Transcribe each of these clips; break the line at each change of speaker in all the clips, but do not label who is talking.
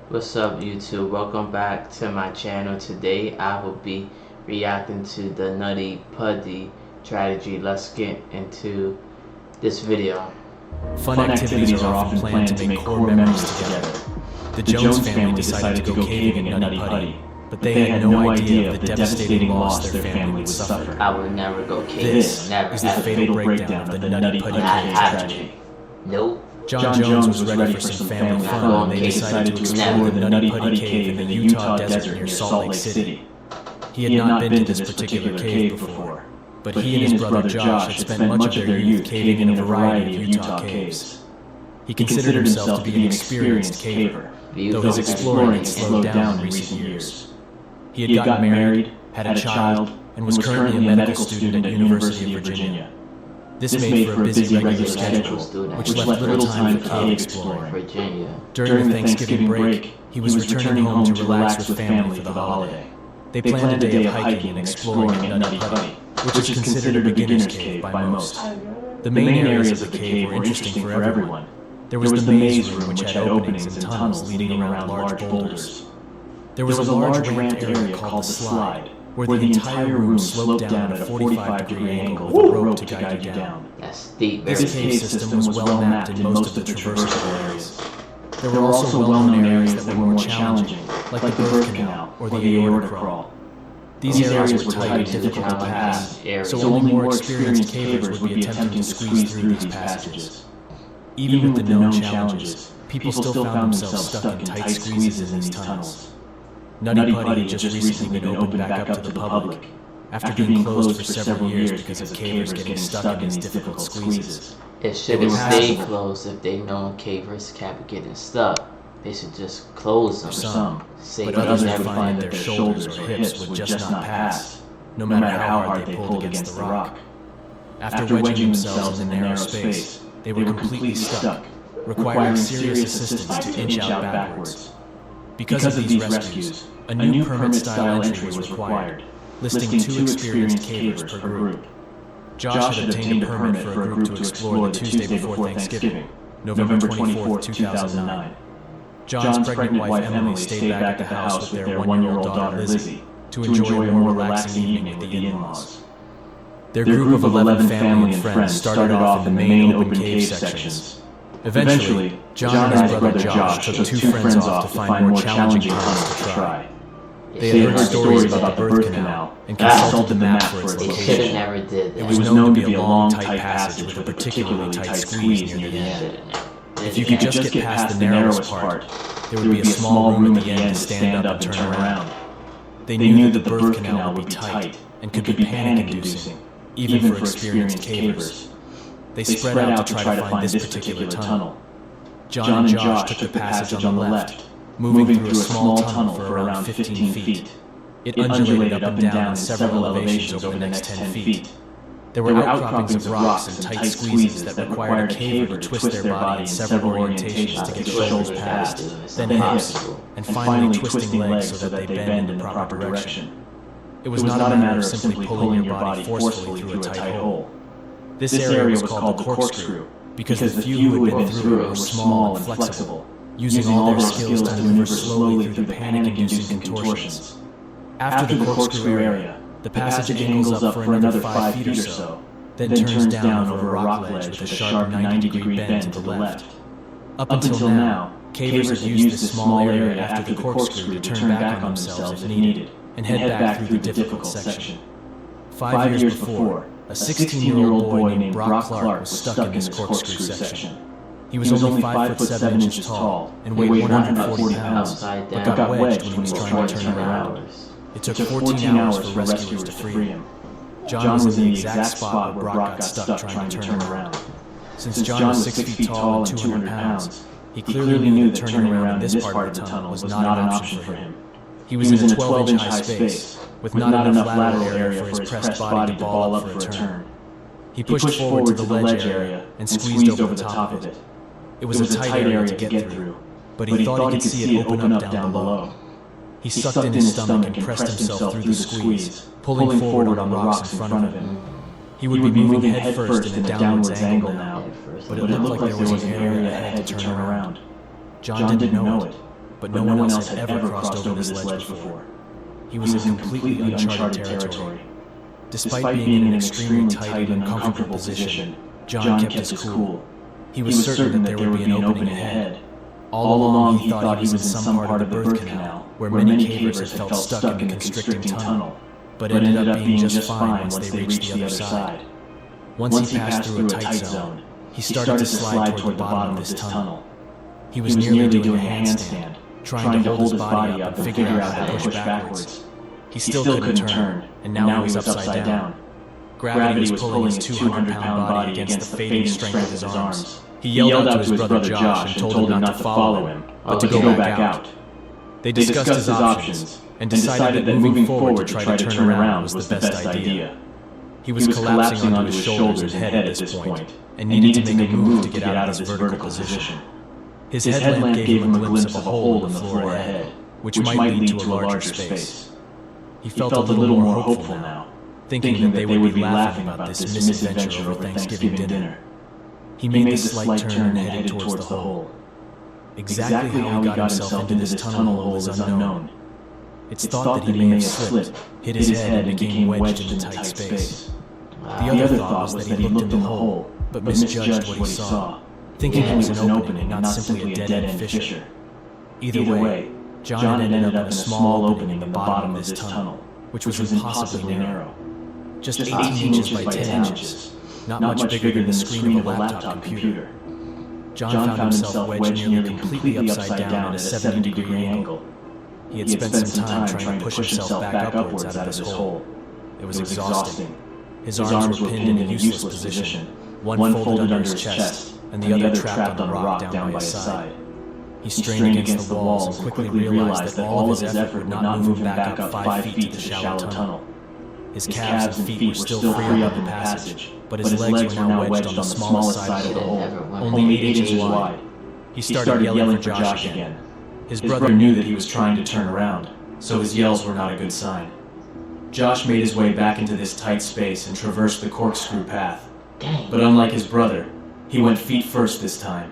What's up YouTube? Welcome back to my channel. Today I will be reacting to the Nutty Puddy strategy. Let's get into this video.
Fun activities are often planned to make core memories together. The Jones family decided to go caving in Nutty Puddy, but they had no idea of the devastating loss their family would suffer.
I would never go caving.
This
never
is the fatal breakdown of the Nutty Puddy cave tragedy.
Nope.
John Jones was ready for some family fun when they decided to explore the Nutty Puddy cave in the Utah desert near Salt Lake City. He had not been to this particular cave before, but he and his brother Josh had spent much of their youth caving in a variety of Utah caves. He considered himself to be an experienced caver, though his exploring had slowed down in recent years. He had gotten married, had a child, and was currently a medical student at University of Virginia. This made for a busy regular schedule, which left little time for cave exploring. During the Thanksgiving break, he was returning home to relax with family for the holiday. They planned a day of hiking and exploring at Nutty Puddy, which is considered a beginner's cave by most. The main areas of the cave were interesting for everyone. There was the maze room, which had openings and tunnels leading around large boulders. There was a large ramped area called the slide, where the entire room sloped down at a 45-degree angle with a rope to guide you down.
That's steep.
This cave system was well mapped in most of the traversable areas. There were also well-known areas that were more challenging, like the birth canal or the aorta crawl. These areas were tight and difficult to pass, so only more experienced cavers would be attempting to squeeze through these passages. Even with the known challenges, people still found themselves stuck in tight squeezes in these tunnels. Nutty Puddy had just recently been opened back up to the public, after being closed for several years because of cavers getting stuck in these difficult squeezes.
It should have stayed closed if they known cavers kept getting stuck. They should just close them.
For some,
Save
but others would
everything.
find that their shoulders or hips would just not pass, no matter how hard they pulled against the rock. After wedging themselves in the narrow space, they were completely stuck, requiring serious assistance to inch out backwards. Because of these rescues, a new permit-style entry was required, listing 2 experienced cavers per group. Josh had obtained a permit for a group to explore the Tuesday before Thanksgiving, November 24, 2009. John's pregnant wife Emily stayed back at the house with their 1-year-old daughter Lizzie to enjoy a more relaxing evening with the in-laws. Their group of 11 family and friends started off in the main open cave sections. Eventually, John and his brother Josh took 2 friends off to find more challenging tunnels to try. They had heard stories about the birth canal and consulted the map for its
They should have
location.
never did that.
It was known to be a long, tight passage with a particularly tight squeeze near the end. If you could just get past the narrowest part, there would be a small room at the end to stand up and turn around. They knew that the birth canal would be tight and could be panic-inducing, even for experienced cavers. They spread out to try to find this particular tunnel. John and Josh took the passage on the left, moving through a small tunnel for around 15 feet. It undulated up and down in several elevations over the next 10 feet. There were outcroppings of rocks and tight squeezes that required a caver to twist their body in several orientations to get shoulders past, then hips, and finally twisting legs so that they bend in the proper direction. It was not a matter of simply pulling your body forcefully through a tight hole. This area was called the corkscrew because the few who had been through it were small and flexible, using all their skills to maneuver slowly through the panic-inducing contortions. After the corkscrew area, the passage angles up for another 5 feet or so, then turns down over a rock ledge with a sharp 90-degree bend to the left. Up until now, cavers had used this small area after the corkscrew to turn back on themselves if needed, and head back through the difficult section. 5 years before, a 16-year-old boy named Brock Clark was stuck in this corkscrew section. He was only 5'7" inches tall and weighed 140 pounds, but got wedged when he was trying to turn around. It took 14 hours for rescuers to free him. John was in the exact spot where Brock got stuck trying to turn around. Since John was 6 feet tall and 200 pounds, he clearly knew that turning around in this part of the tunnel was not an option for him. He was in a 12-inch high space, with not enough lateral area for his pressed body to ball up for a turn. He pushed forward to the ledge area and squeezed over the top of it. It was a tight area to get through, but he thought he could see it open up down below. He sucked in his stomach and pressed himself through the squeeze, pulling forward on the rocks in front of him. He would be moving headfirst in a downwards angle now, but it looked like there was an area ahead to turn around. John didn't know it, but no one else had ever crossed over this ledge before. He was in completely uncharted territory. Despite being in an extremely tight and uncomfortable position, John kept his cool. He was certain that there would be an opening ahead. All along he thought he was in some part of the birth canal, where many cavers had felt stuck in the constricting tunnel, but ended up being just fine once they reached the other side. Once he passed through a tight zone, he started to slide toward the bottom of this tunnel. He was nearly doing a handstand, trying to hold his body up and figure out how to push backwards. He still couldn't turn, and now he was upside down. Gravity was pulling his 200-pound body against the fading strength of his arms. He yelled out to his brother Josh and told him not to follow him, but to go back out. They discussed his options, and decided that moving forward to try to turn around was the best idea. He was collapsing onto his shoulders and head at this point, and needed to make a move to get out of his vertical position. His headlamp gave him a glimpse of a hole in the floor ahead, which might lead to a larger space. He felt a little more hopeful now, thinking that they would be laughing about this misadventure over Thanksgiving dinner. He made the slight turn and headed towards the hole. Exactly how he got himself into this tunnel hole is unknown. It's thought that he may have slipped, hit his head, and became wedged in the tight space. The other thought was that he looked in the hole, but misjudged what he saw, thinking it was an opening and not simply a dead-end fissure. Either way, John had ended up in a small opening in the bottom of this tunnel, which was impossibly narrow. Just 18 inches by 10 inches, not much bigger than the screen of a laptop computer. John found himself wedged nearly completely upside down at a 70-degree angle. He had spent some time trying to push himself back upwards out of this hole. It was exhausting. His arms were pinned in a useless position, one folded under his chest, and the other trapped on a rock down by his side. He strained against the walls and quickly realized that all of his effort would not move him back up 5 feet to the shallow tunnel. His calves and feet were still free up the passage, but his legs were now wedged on the smallest side of the hole, only 8 inches wide. He started yelling for Josh again. His brother knew that he was trying to turn around, so his yells were not a good sign. Josh made his way back into this tight space and traversed the corkscrew path. But unlike his brother, he went feet first this time.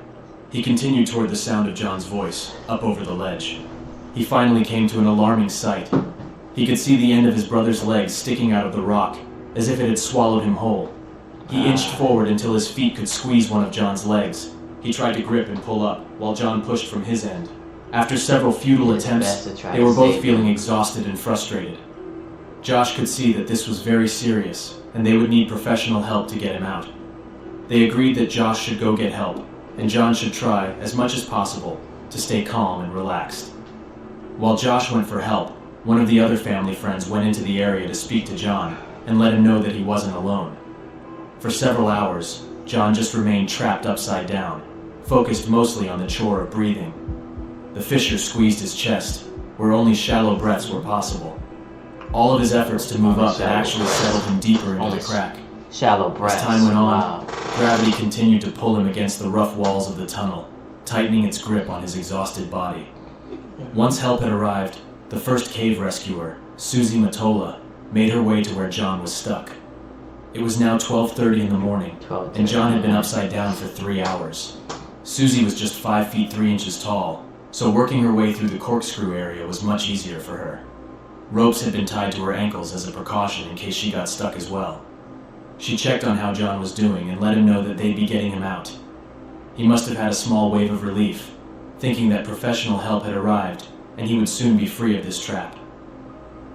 He continued toward the sound of John's voice, up over the ledge. He finally came to an alarming sight. He could see the end of his brother's legs sticking out of the rock, as if it had swallowed him whole. He inched forward until his feet could squeeze one of John's legs. He tried to grip and pull up, while John pushed from his end. After several futile attempts, they were both feeling exhausted and frustrated. Josh could see that this was very serious, and they would need professional help to get him out. They agreed that Josh should go get help, and John should try, as much as possible, to stay calm and relaxed. While Josh went for help, one of the other family friends went into the area to speak to John and let him know that he wasn't alone. For several hours, John just remained trapped upside down, focused mostly on the chore of breathing. The fissure squeezed his chest, where only shallow breaths were possible. All of his efforts to move up had actually settled him deeper into the crack.
Shallow breaths.
As time went on, gravity continued to pull him against the rough walls of the tunnel, tightening its grip on his exhausted body. Once help had arrived, the first cave rescuer, Susie Matola, made her way to where John was stuck. It was now 12:30 in the morning, and John had been upside down for 3 hours. Susie was just 5 feet 3 inches tall, so working her way through the corkscrew area was much easier for her. Ropes had been tied to her ankles as a precaution in case she got stuck as well. She checked on how John was doing and let him know that they'd be getting him out. He must have had a small wave of relief, thinking that professional help had arrived and he would soon be free of this trap.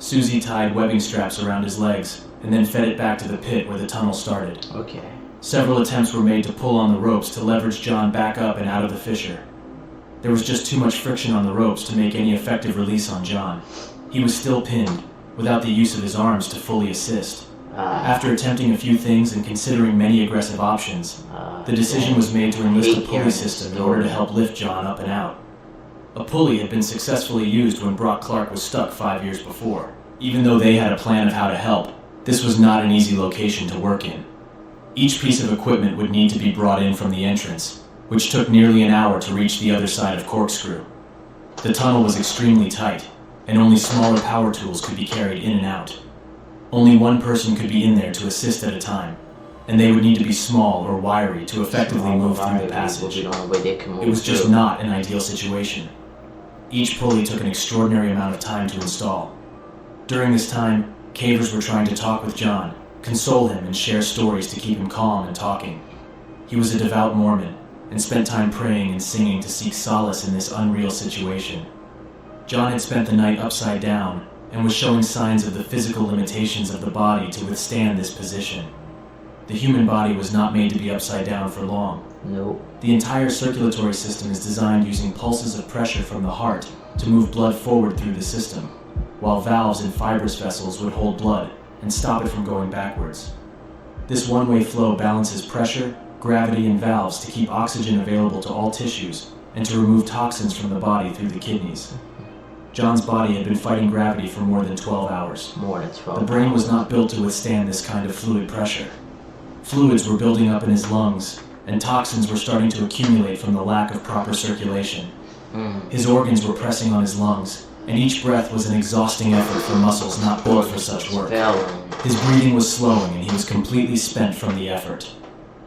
Susie tied webbing straps around his legs and then fed it back to the pit where the tunnel started.
Okay.
Several attempts were made to pull on the ropes to leverage John back up and out of the fissure. There was just too much friction on the ropes to make any effective release on John. He was still pinned, without the use of his arms to fully assist. After attempting a few things and considering many aggressive options, the decision was made to enlist a pulley system in order to help lift John up and out. A pulley had been successfully used when Brock Clark was stuck 5 years before. Even though they had a plan of how to help, this was not an easy location to work in. Each piece of equipment would need to be brought in from the entrance, which took nearly an hour to reach the other side of Corkscrew. The tunnel was extremely tight, and only smaller power tools could be carried in and out. Only one person could be in there to assist at a time, and they would need to be small or wiry to effectively move through the passage. It was just not an ideal situation. Each pulley took an extraordinary amount of time to install. During this time, cavers were trying to talk with John, console him, and share stories to keep him calm and talking. He was a devout Mormon and spent time praying and singing to seek solace in this unreal situation. John had spent the night upside down and was showing signs of the physical limitations of the body to withstand this position. The human body was not made to be upside down for long.
Nope.
The entire circulatory system is designed using pulses of pressure from the heart to move blood forward through the system, while valves in fibrous vessels would hold blood and stop it from going backwards. This one-way flow balances pressure, gravity, and valves to keep oxygen available to all tissues and to remove toxins from the body through the kidneys. John's body had been fighting gravity for more than 12 hours.
More than 12
The brain was not built to withstand this kind of fluid pressure. Fluids were building up in his lungs, and toxins were starting to accumulate from the lack of proper circulation. His organs were pressing on his lungs, and each breath was an exhausting effort for muscles not built for such work. His breathing was slowing, and he was completely spent from the effort.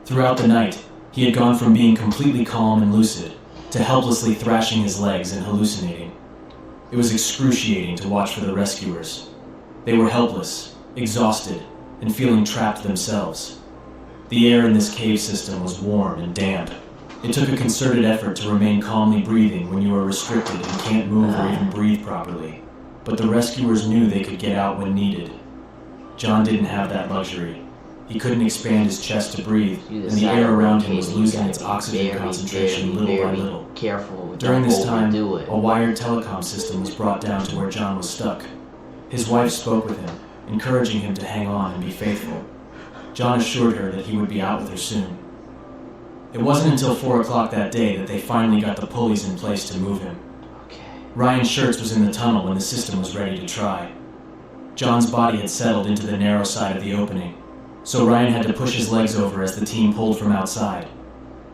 Throughout the night, he had gone from being completely calm and lucid to helplessly thrashing his legs and hallucinating. It was excruciating to watch for the rescuers. They were helpless, exhausted, and feeling trapped themselves. The air in this cave system was warm and damp. It took a concerted effort to remain calmly breathing when you are restricted and can't move or even breathe properly. But the rescuers knew they could get out when needed. John didn't have that luxury. He couldn't expand his chest to breathe, and the air around him was losing its oxygen concentration little by little. During this time, a wired telecom system was brought down to where John was stuck. His wife spoke with him, encouraging him to hang on and be faithful. John assured her that he would be out with her soon. It wasn't until 4 o'clock that day that they finally got the pulleys in place to move him. Ryan Schertz was in the tunnel when the system was ready to try. John's body had settled into the narrow side of the opening, so Ryan had to push his legs over as the team pulled from outside.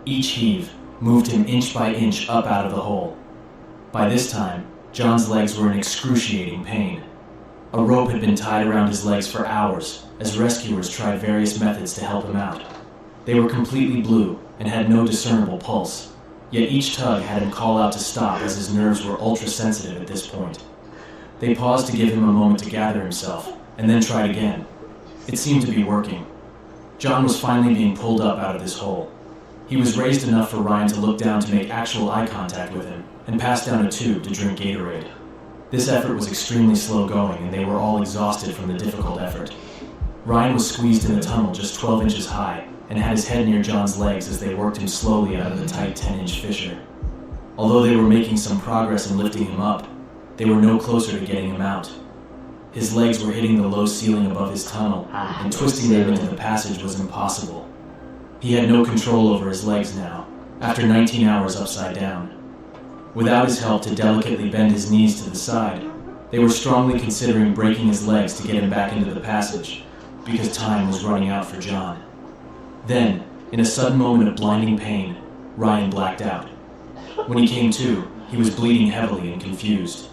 Each heave moved him inch by inch up out of the hole. By this time, John's legs were in excruciating pain. A rope had been tied around his legs for hours as rescuers tried various methods to help him out. They were completely blue and had no discernible pulse, yet each tug had him call out to stop as his nerves were ultra-sensitive at this point. They paused to give him a moment to gather himself, and then tried again. It seemed to be working. John was finally being pulled up out of this hole. He was raised enough for Ryan to look down to make actual eye contact with him, and pass down a tube to drink Gatorade. This effort was extremely slow going, and they were all exhausted from the difficult effort. Ryan was squeezed in the tunnel just 12 inches high, and had his head near John's legs as they worked him slowly out of the tight 10-inch fissure. Although they were making some progress in lifting him up, they were no closer to getting him out. His legs were hitting the low ceiling above his tunnel, and twisting them into the passage was impossible. He had no control over his legs now, after 19 hours upside down. Without his help to delicately bend his knees to the side, they were strongly considering breaking his legs to get him back into the passage, because time was running out for John. Then, in a sudden moment of blinding pain, Ryan blacked out. When he came to, he was bleeding heavily and confused.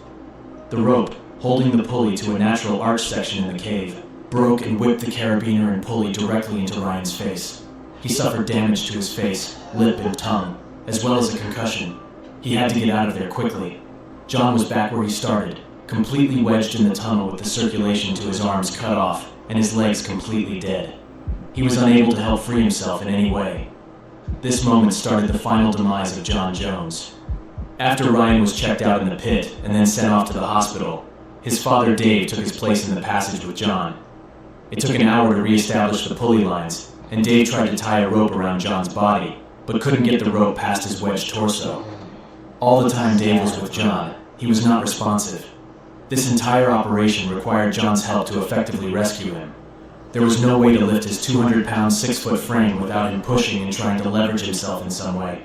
The rope, holding the pulley to a natural arch section in the cave, broke and whipped the carabiner and pulley directly into Ryan's face. He suffered damage to his face, lip, and tongue, as well as a concussion. He had to get out of there quickly. John was back where he started, completely wedged in the tunnel with the circulation to his arms cut off and his legs completely dead. He was unable to help free himself in any way. This moment started the final demise of John Jones. After Ryan was checked out in the pit and then sent off to the hospital, his father Dave took his place in the passage with John. It took an hour to re-establish the pulley lines, and Dave tried to tie a rope around John's body, but couldn't get the rope past his wedged torso. All the time Dave was with John, he was not responsive. This entire operation required John's help to effectively rescue him. There was no way to lift his 200-pound, 6-foot frame without him pushing and trying to leverage himself in some way.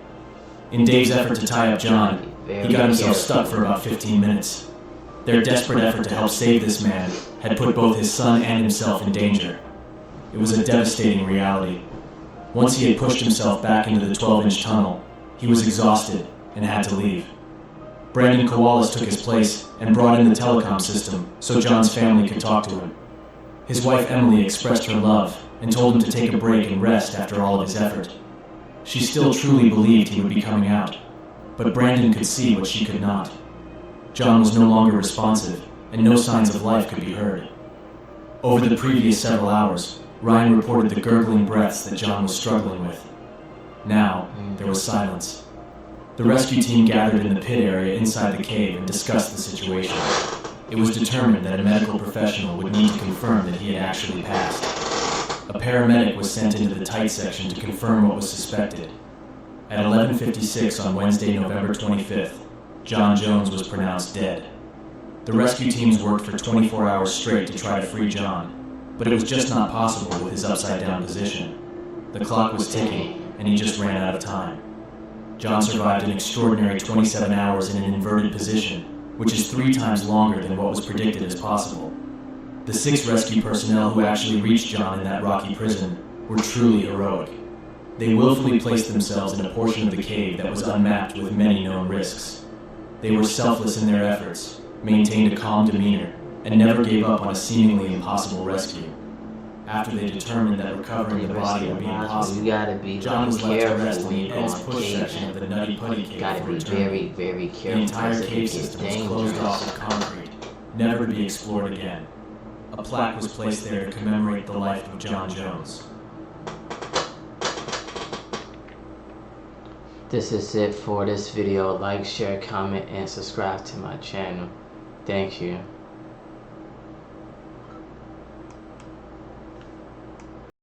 In Dave's effort to tie up John, he got himself stuck for about 15 minutes. Their desperate effort to help save this man had put both his son and himself in danger. It was a devastating reality. Once he had pushed himself back into the 12-inch tunnel, he was exhausted and had to leave. Brandon Kowalas took his place and brought in the telecom system so John's family could talk to him. His wife Emily expressed her love and told him to take a break and rest after all of his effort. She still truly believed he would be coming out, but Brandon could see what she could not. John was no longer responsive, and no signs of life could be heard. Over the previous several hours, Ryan reported the gurgling breaths that John was struggling with. Now, there was silence. The rescue team gathered in the pit area inside the cave and discussed the situation. It was determined that a medical professional would need to confirm that he had actually passed. A paramedic was sent into the tight section to confirm what was suspected. At 11:56 on Wednesday, November 25th, John Jones was pronounced dead. The rescue teams worked for 24 hours straight to try to free John, but it was just not possible with his upside-down position. The clock was ticking, and he just ran out of time. John survived an extraordinary 27 hours in an inverted position, which is 3 times longer than what was predicted as possible. The 6 rescue personnel who actually reached John in that rocky prison were truly heroic. They willfully placed themselves in a portion of the cave that was unmapped with many known risks. They were selfless in their efforts, maintained a calm demeanor, and never gave up on a seemingly impossible rescue. After they determined that recovering the body would be impossible, John was left to rest in the Ed's push section of the Nutty Putty cave for eternity.
Very
The
careful.
entire cave system was closed off with concrete, never to be explored again. A plaque was placed there to commemorate the life of John Jones.
This is it for this video. Like, share, comment, and subscribe to my channel. Thank you.